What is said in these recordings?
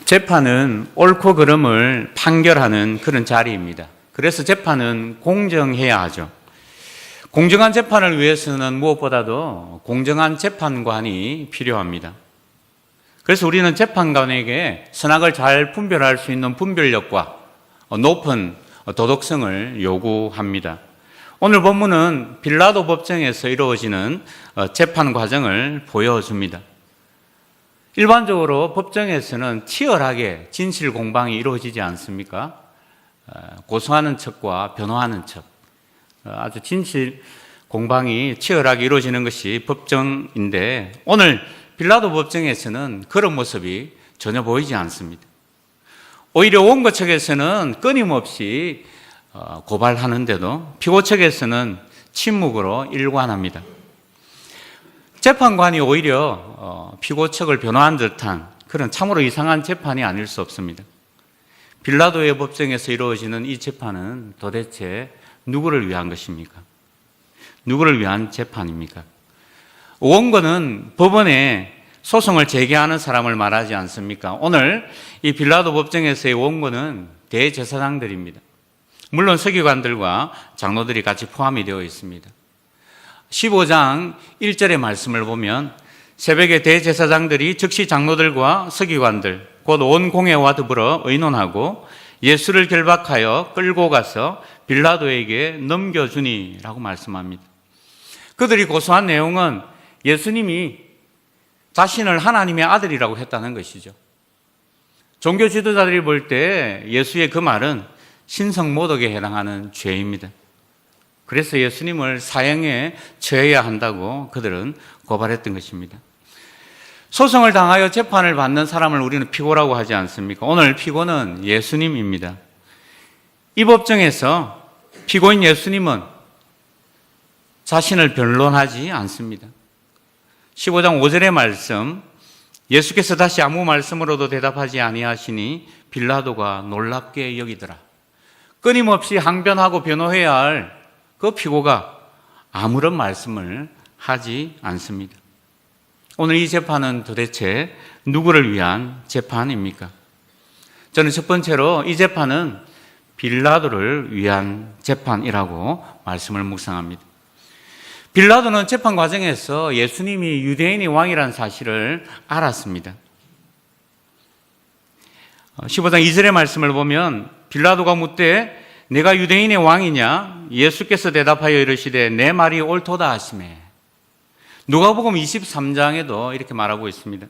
재판은 옳고 그름을 판결하는 그런 자리입니다. 그래서 재판은 공정해야 하죠. 공정한 재판을 위해서는 무엇보다도 공정한 재판관이 필요합니다. 그래서 우리는 재판관에게 선악을 잘 분별할 수 있는 분별력과 높은 도덕성을 요구합니다. 오늘 본문은 빌라도 법정에서 이루어지는 재판 과정을 보여줍니다. 일반적으로 법정에서는 치열하게 진실 공방이 이루어지지 않습니까? 고소하는 척과 변호하는 척, 아주 진실 공방이 치열하게 이루어지는 것이 법정인데, 오늘 빌라도 법정에서는 그런 모습이 전혀 보이지 않습니다. 오히려 원고 측에서는 끊임없이 고발하는데도 피고 측에서는 침묵으로 일관합니다. 재판관이 오히려 피고 측을 변호한 듯한 그런 참으로 이상한 재판이 아닐 수 없습니다. 빌라도의 법정에서 이루어지는 이 재판은 도대체 누구를 위한 것입니까? 누구를 위한 재판입니까? 원고는 법원에 소송을 제기하는 사람을 말하지 않습니까? 오늘 이 빌라도 법정에서의 원고는 대제사장들입니다. 물론 서기관들과 장로들이 같이 포함이 되어 있습니다. 15장 1절의 말씀을 보면 새벽에 대제사장들이 즉시 장로들과 서기관들 곧 온 공회와 더불어 의논하고 예수를 결박하여 끌고 가서 빌라도에게 넘겨주니라고 말씀합니다. 그들이 고소한 내용은 예수님이 자신을 하나님의 아들이라고 했다는 것이죠. 종교 지도자들이 볼 때 예수의 그 말은 신성모독에 해당하는 죄입니다. 그래서 예수님을 사형에 처해야 한다고 그들은 고발했던 것입니다. 소송을 당하여 재판을 받는 사람을 우리는 피고라고 하지 않습니까? 오늘 피고는 예수님입니다. 이 법정에서 피고인 예수님은 자신을 변론하지 않습니다. 15장 5절의 말씀, 예수께서 다시 아무 말씀으로도 대답하지 아니하시니 빌라도가 놀랍게 여기더라. 끊임없이 항변하고 변호해야 할 그 피고가 아무런 말씀을 하지 않습니다. 오늘 이 재판은 도대체 누구를 위한 재판입니까? 저는 첫 번째로 이 재판은 빌라도를 위한 재판이라고 말씀을 묵상합니다. 빌라도는 재판 과정에서 예수님이 유대인의 왕이라는 사실을 알았습니다. 15장 2절의 말씀을 보면 빌라도가 묻되 내가 유대인의 왕이냐? 예수께서 대답하여 이르시되 내 말이 옳도다 하시매. 누가복음 23장에도 이렇게 말하고 있습니다.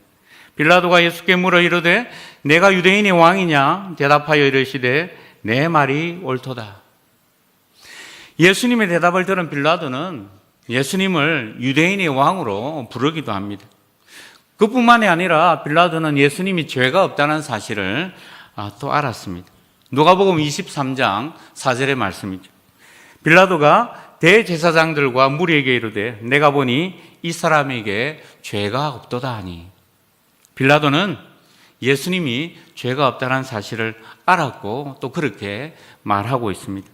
빌라도가 예수께 물어 이르되 내가 유대인의 왕이냐? 대답하여 이르시되 내 말이 옳도다. 예수님의 대답을 들은 빌라도는 예수님을 유대인의 왕으로 부르기도 합니다. 그뿐만이 아니라 빌라도는 예수님이 죄가 없다는 사실을 또 알았습니다. 누가복음 23장 4절의 말씀이죠. 빌라도가 대제사장들과 무리에게 이르되 내가 보니 이 사람에게 죄가 없도다 하니. 빌라도는 예수님이 죄가 없다는 사실을 알았고 또 그렇게 말하고 있습니다.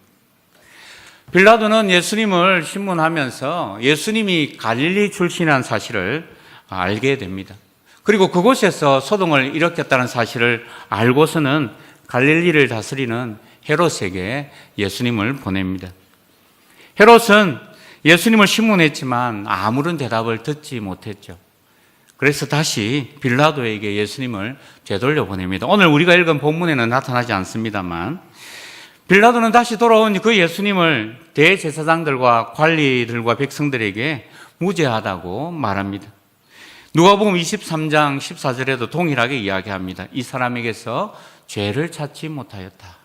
빌라도는 예수님을 신문하면서 예수님이 갈릴리 출신이라는 사실을 알게 됩니다. 그리고 그곳에서 소동을 일으켰다는 사실을 알고서는 갈릴리를 다스리는 헤롯에게 예수님을 보냅니다. 헤롯은 예수님을 신문했지만 아무런 대답을 듣지 못했죠. 그래서 다시 빌라도에게 예수님을 되돌려 보냅니다. 오늘 우리가 읽은 본문에는 나타나지 않습니다만 빌라도는 다시 돌아온 그 예수님을 대제사장들과 관리들과 백성들에게 무죄하다고 말합니다. 누가복음 23장 14절에도 동일하게 이야기합니다. 이 사람에게서 죄를 찾지 못하였다.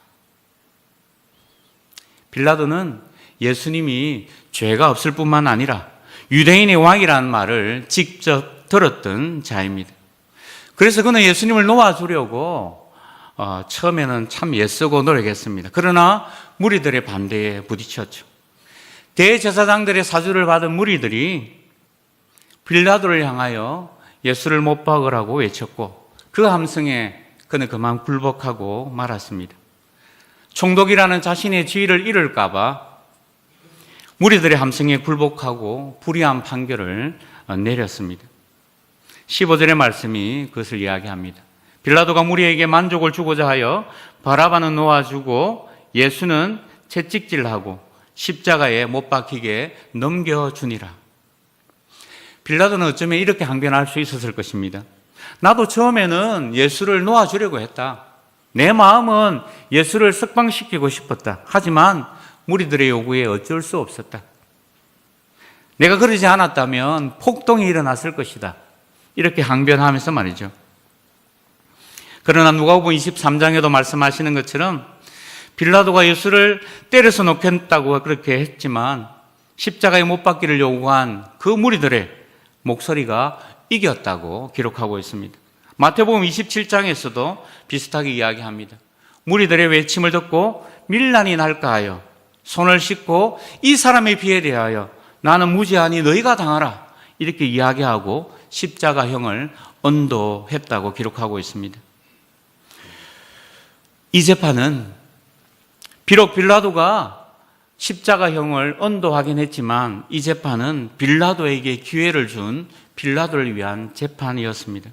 빌라도는 예수님이 죄가 없을 뿐만 아니라 유대인의 왕이라는 말을 직접 들었던 자입니다. 그래서 그는 예수님을 놓아주려고 처음에는 참 애쓰고 노력했습니다. 그러나 무리들의 반대에 부딪혔죠. 대제사장들의 사주를 받은 무리들이 빌라도를 향하여 예수를 못 박으라고 외쳤고 그 함성에 그는 그만 굴복하고 말았습니다. 총독이라는 자신의 지위를 잃을까 봐 무리들의 함성에 굴복하고 불의한 판결을 내렸습니다. 15절의 말씀이 그것을 이야기합니다. 빌라도가 무리에게 만족을 주고자 하여 바라바는 놓아주고 예수는 채찍질하고 십자가에 못 박히게 넘겨주니라. 빌라도는 어쩌면 이렇게 항변할 수 있었을 것입니다. 나도 처음에는 예수를 놓아주려고 했다. 내 마음은 예수를 석방시키고 싶었다. 하지만 무리들의 요구에 어쩔 수 없었다. 내가 그러지 않았다면 폭동이 일어났을 것이다. 이렇게 항변하면서 말이죠. 그러나 누가복음 23장에도 말씀하시는 것처럼 빌라도가 예수를 때려서 놓겠다고 그렇게 했지만 십자가에 못 박기를 요구한 그 무리들의 목소리가 이겼다고 기록하고 있습니다. 마태복음 27장에서도 비슷하게 이야기합니다. 무리들의 외침을 듣고 밀란이 날까 하여 손을 씻고 이 사람의 피에 대하여 나는 무죄하니 너희가 당하라. 이렇게 이야기하고 십자가형을 언도했다고 기록하고 있습니다. 이 재판은 비록 빌라도가 십자가형을 언도하긴 했지만 이 재판은 빌라도에게 기회를 준 빌라도를 위한 재판이었습니다.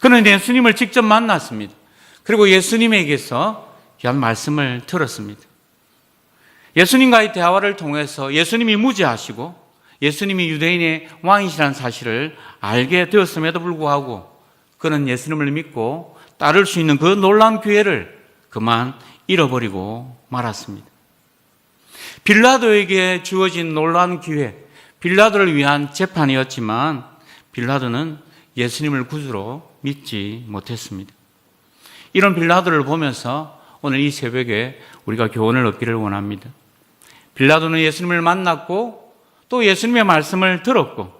그는 예수님을 직접 만났습니다. 그리고 예수님에게서 귀한 말씀을 들었습니다. 예수님과의 대화를 통해서 예수님이 무죄하시고 예수님이 유대인의 왕이시라는 사실을 알게 되었음에도 불구하고 그는 예수님을 믿고 따를 수 있는 그 놀라운 기회를 그만 잃어버리고 말았습니다. 빌라도에게 주어진 놀라운 기회, 빌라도를 위한 재판이었지만 빌라도는 예수님을 구주로 믿지 못했습니다. 이런 빌라도를 보면서 오늘 이 새벽에 우리가 교훈을 얻기를 원합니다. 빌라도는 예수님을 만났고 또 예수님의 말씀을 들었고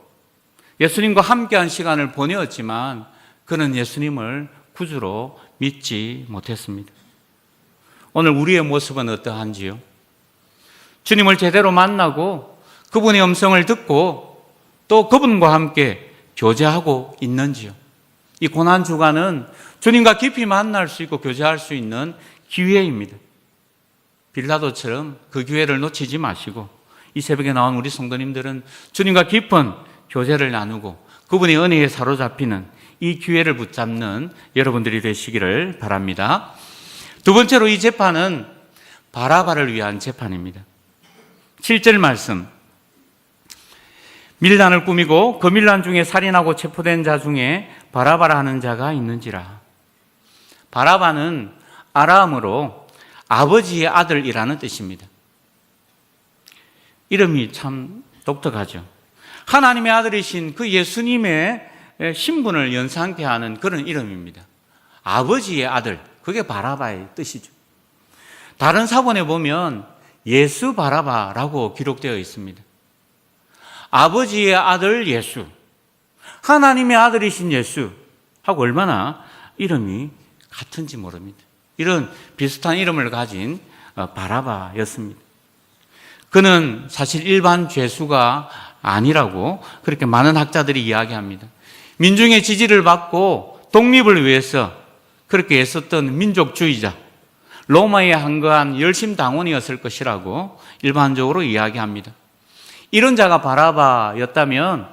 예수님과 함께한 시간을 보내었지만 그는 예수님을 구주로 믿지 못했습니다. 오늘 우리의 모습은 어떠한지요? 주님을 제대로 만나고 그분의 음성을 듣고 또 그분과 함께 교제하고 있는지요? 이 고난주간은 주님과 깊이 만날 수 있고 교제할 수 있는 기회입니다. 빌라도처럼 그 기회를 놓치지 마시고 이 새벽에 나온 우리 성도님들은 주님과 깊은 교제를 나누고 그분의 은혜에 사로잡히는 이 기회를 붙잡는 여러분들이 되시기를 바랍니다. 두 번째로 이 재판은 바라바를 위한 재판입니다. 7절 말씀. 밀란을 꾸미고 그 밀란 중에 살인하고 체포된 자 중에 바라바라 하는 자가 있는지라. 바라바는 아람어로 아버지의 아들이라는 뜻입니다. 이름이 참 독특하죠. 하나님의 아들이신 그 예수님의 신분을 연상케 하는 그런 이름입니다. 아버지의 아들, 그게 바라바의 뜻이죠. 다른 사본에 보면 예수 바라바라고 기록되어 있습니다. 아버지의 아들 예수, 하나님의 아들이신 예수 하고 얼마나 이름이 같은지 모릅니다. 이런 비슷한 이름을 가진 바라바였습니다. 그는 사실 일반 죄수가 아니라고 그렇게 많은 학자들이 이야기합니다. 민중의 지지를 받고 독립을 위해서 그렇게 애썼던 민족주의자, 로마에 항거한 열심당원이었을 것이라고 일반적으로 이야기합니다. 이런 자가 바라바였다면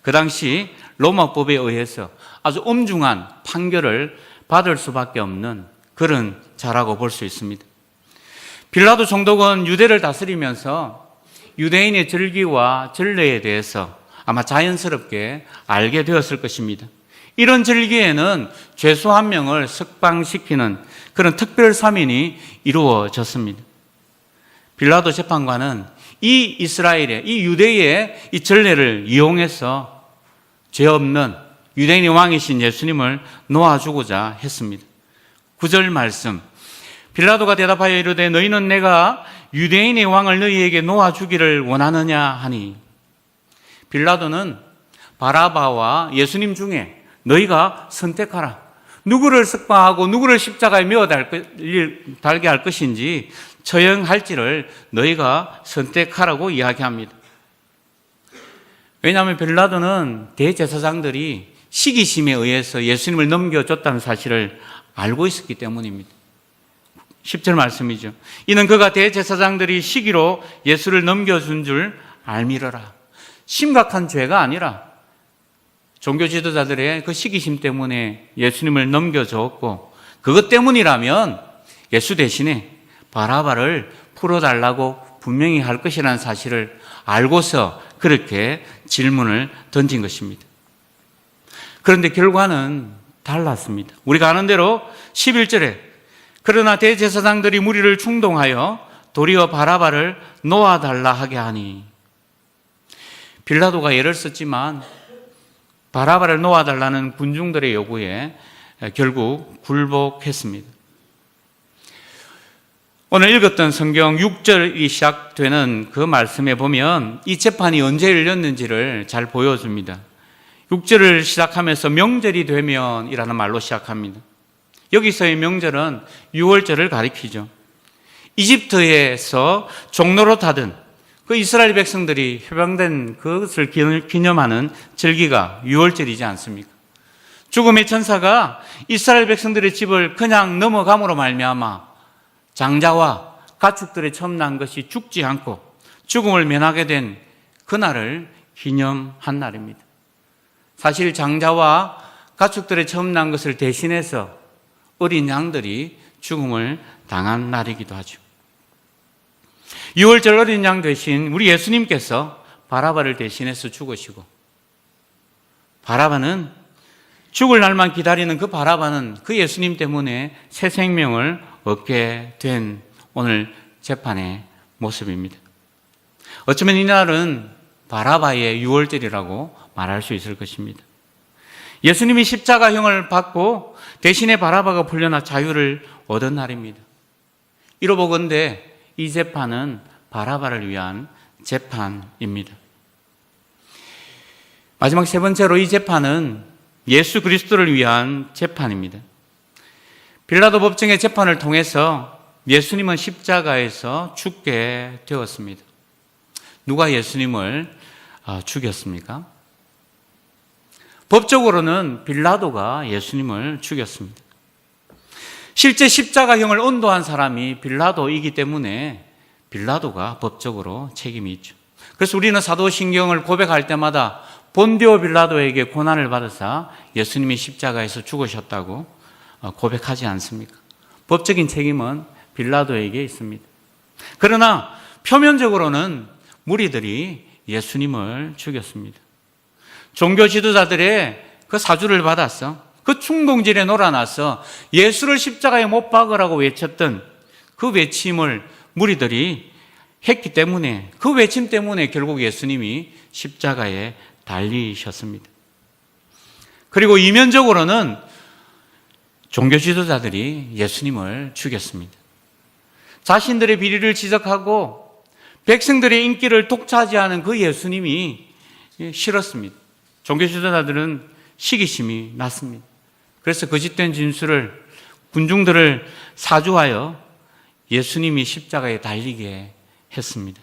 그 당시 로마법에 의해서 아주 엄중한 판결을 받을 수밖에 없는 그런 자라고 볼 수 있습니다. 빌라도 총독은 유대를 다스리면서 유대인의 절기와 전례에 대해서 아마 자연스럽게 알게 되었을 것입니다. 이런 절기에는 죄수 한 명을 석방시키는 그런 특별 사면이 이루어졌습니다. 빌라도 재판관은 이 이스라엘의, 이 유대의 이 전례를 이용해서 죄 없는 유대인의 왕이신 예수님을 놓아주고자 했습니다. 9절 말씀. 빌라도가 대답하여 이르되 너희는 내가 유대인의 왕을 너희에게 놓아주기를 원하느냐 하니. 빌라도는 바라바와 예수님 중에 너희가 선택하라. 누구를 석방하고 누구를 십자가에 메어 달게 할 것인지 처형할지를 너희가 선택하라고 이야기합니다. 왜냐하면 빌라도는 대제사장들이 시기심에 의해서 예수님을 넘겨줬다는 사실을 알고 있었기 때문입니다. 10절 말씀이죠. 이는 그가 대제사장들이 시기로 예수를 넘겨준 줄 알미러라. 심각한 죄가 아니라 종교 지도자들의 그 시기심 때문에 예수님을 넘겨줬고, 그것 때문이라면 예수 대신에 바라바를 풀어달라고 분명히 할 것이라는 사실을 알고서 그렇게 질문을 던진 것입니다. 그런데 결과는 달랐습니다. 우리가 아는 대로 11절에 그러나 대제사장들이 무리를 충동하여 도리어 바라바를 놓아달라 하게 하니, 빌라도가 예를 썼지만 바라바를 놓아달라는 군중들의 요구에 결국 굴복했습니다. 오늘 읽었던 성경 6절이 시작되는 그 말씀에 보면 이 재판이 언제 열렸는지를 잘 보여줍니다. 6절을 시작하면서 명절이 되면이라는 말로 시작합니다. 여기서의 명절은 6월절을 가리키죠. 이집트에서 종로로 타던 그 이스라엘 백성들이 해방된 그것을 기념하는 절기가 6월절이지 않습니까? 죽음의 천사가 이스라엘 백성들의 집을 그냥 넘어감으로 말미암아 장자와 가축들의 처음 난 것이 죽지 않고 죽음을 면하게 된 그날을 기념한 날입니다. 사실 장자와 가축들의 처음 난 것을 대신해서 어린 양들이 죽음을 당한 날이기도 하죠. 6월절 어린 양 대신 우리 예수님께서 바라바를 대신해서 죽으시고, 바라바는 죽을 날만 기다리는 그 바라바는 그 예수님 때문에 새 생명을 얻게 된 오늘 재판의 모습입니다. 어쩌면 이날은 바라바의 6월절이라고 말할 수 있을 것입니다. 예수님이 십자가형을 받고 대신에 바라바가 풀려나 자유를 얻은 날입니다. 이로 보건대 이 재판은 바라바를 위한 재판입니다. 마지막 세 번째로 이 재판은 예수 그리스도를 위한 재판입니다. 빌라도 법정의 재판을 통해서 예수님은 십자가에서 죽게 되었습니다. 누가 예수님을 죽였습니까? 법적으로는 빌라도가 예수님을 죽였습니다. 실제 십자가형을 언도한 사람이 빌라도이기 때문에 빌라도가 법적으로 책임이 있죠. 그래서 우리는 사도신경을 고백할 때마다 본디오 빌라도에게 고난을 받으사 예수님이 십자가에서 죽으셨다고 고백하지 않습니까? 법적인 책임은 빌라도에게 있습니다. 그러나 표면적으로는 무리들이 예수님을 죽였습니다. 종교 지도자들의 그 사주를 받았어. 그 충동질에 놀아나서 예수를 십자가에 못 박으라고 외쳤던 그 외침을 무리들이 했기 때문에, 그 외침 때문에 결국 예수님이 십자가에 달리셨습니다. 그리고 이면적으로는 종교 지도자들이 예수님을 죽였습니다. 자신들의 비리를 지적하고 백성들의 인기를 독차지하는 그 예수님이 싫었습니다. 종교 지도자들은 시기심이 났습니다. 그래서 거짓된 진술을 군중들을 사주하여 예수님이 십자가에 달리게 했습니다.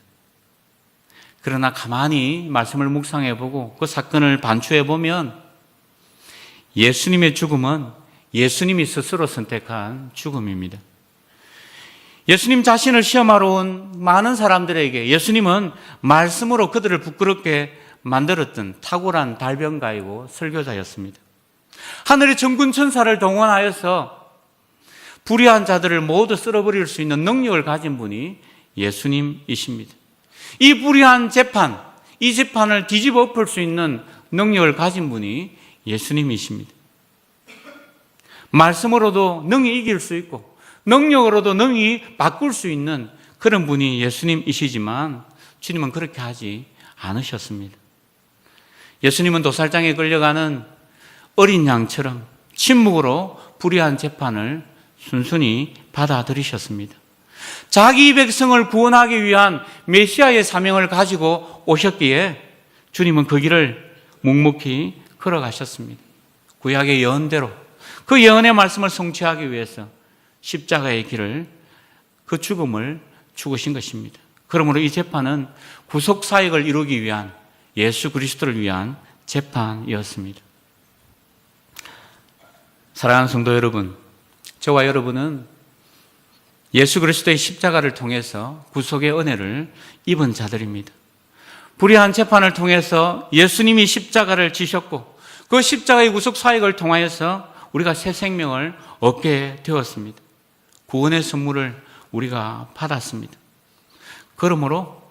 그러나 가만히 말씀을 묵상해보고 그 사건을 반추해보면 예수님의 죽음은 예수님이 스스로 선택한 죽음입니다. 예수님 자신을 시험하러 온 많은 사람들에게 예수님은 말씀으로 그들을 부끄럽게 만들었던 탁월한 달변가이고 설교자였습니다. 하늘의 정군 천사를 동원하여서 불의한 자들을 모두 쓸어버릴 수 있는 능력을 가진 분이 예수님이십니다. 이 불의한 재판, 이 재판을 뒤집어 엎을 수 있는 능력을 가진 분이 예수님이십니다. 말씀으로도 능히 이길 수 있고 능력으로도 능히 바꿀 수 있는 그런 분이 예수님이시지만 주님은 그렇게 하지 않으셨습니다. 예수님은 도살장에 끌려가는 어린 양처럼 침묵으로 불의한 재판을 순순히 받아들이셨습니다. 자기 백성을 구원하기 위한 메시아의 사명을 가지고 오셨기에 주님은 그 길을 묵묵히 걸어가셨습니다. 구약의 예언대로 그 예언의 말씀을 성취하기 위해서 십자가의 길을, 그 죽음을 죽으신 것입니다. 그러므로 이 재판은 구속사역을 이루기 위한, 예수 그리스도를 위한 재판이었습니다. 사랑하는 성도 여러분, 저와 여러분은 예수 그리스도의 십자가를 통해서 구속의 은혜를 입은 자들입니다. 불의한 재판을 통해서 예수님이 십자가를 지셨고 그 십자가의 구속 사역을 통하여서 우리가 새 생명을 얻게 되었습니다. 구원의 선물을 우리가 받았습니다. 그러므로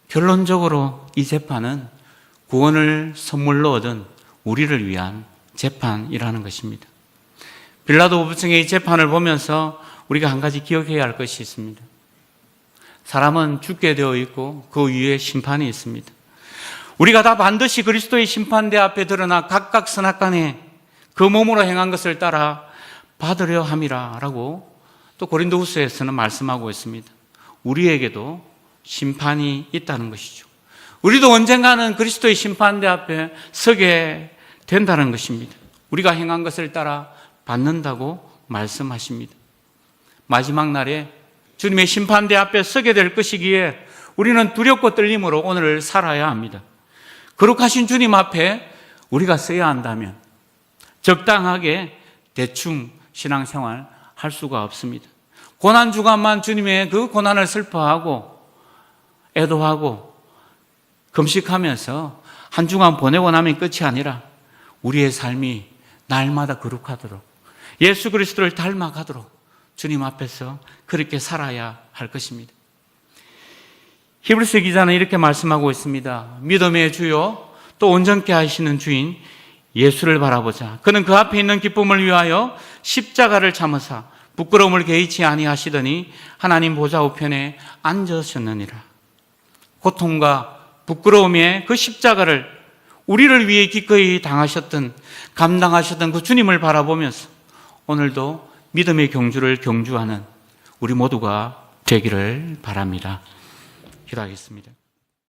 결론적으로 이 재판은 구원을 선물로 얻은 우리를 위한 재판이라는 것입니다. 빌라도 법정의 이 재판을 보면서 우리가 한 가지 기억해야 할 것이 있습니다. 사람은 죽게 되어 있고 그 위에 심판이 있습니다. 우리가 다 반드시 그리스도의 심판대 앞에 드러나 각각 선악간에 그 몸으로 행한 것을 따라 받으려 함이라 라고 또 고린도후서에서는 말씀하고 있습니다. 우리에게도 심판이 있다는 것이죠. 우리도 언젠가는 그리스도의 심판대 앞에 서게 된다는 것입니다. 우리가 행한 것을 따라 받는다고 말씀하십니다. 마지막 날에 주님의 심판대 앞에 서게 될 것이기에 우리는 두렵고 떨림으로 오늘을 살아야 합니다. 거룩하신 주님 앞에 우리가 서야 한다면 적당하게 대충 신앙생활 할 수가 없습니다. 고난주간만 주님의 그 고난을 슬퍼하고 애도하고 금식하면서 한 주간 보내고 나면 끝이 아니라 우리의 삶이 날마다 거룩하도록 예수 그리스도를 닮아가도록 주님 앞에서 그렇게 살아야 할 것입니다. 히브리서 기자는 이렇게 말씀하고 있습니다. 믿음의 주요 또 온전케 하시는 주인 예수를 바라보자. 그는 그 앞에 있는 기쁨을 위하여 십자가를 참으사 부끄러움을 개의치 아니하시더니 하나님 보좌 우편에 앉으셨느니라. 고통과 부끄러움의 그 십자가를 우리를 위해 기꺼이 감당하셨던 그 주님을 바라보면서 오늘도 믿음의 경주를 경주하는 우리 모두가 되기를 바랍니다. 기도하겠습니다.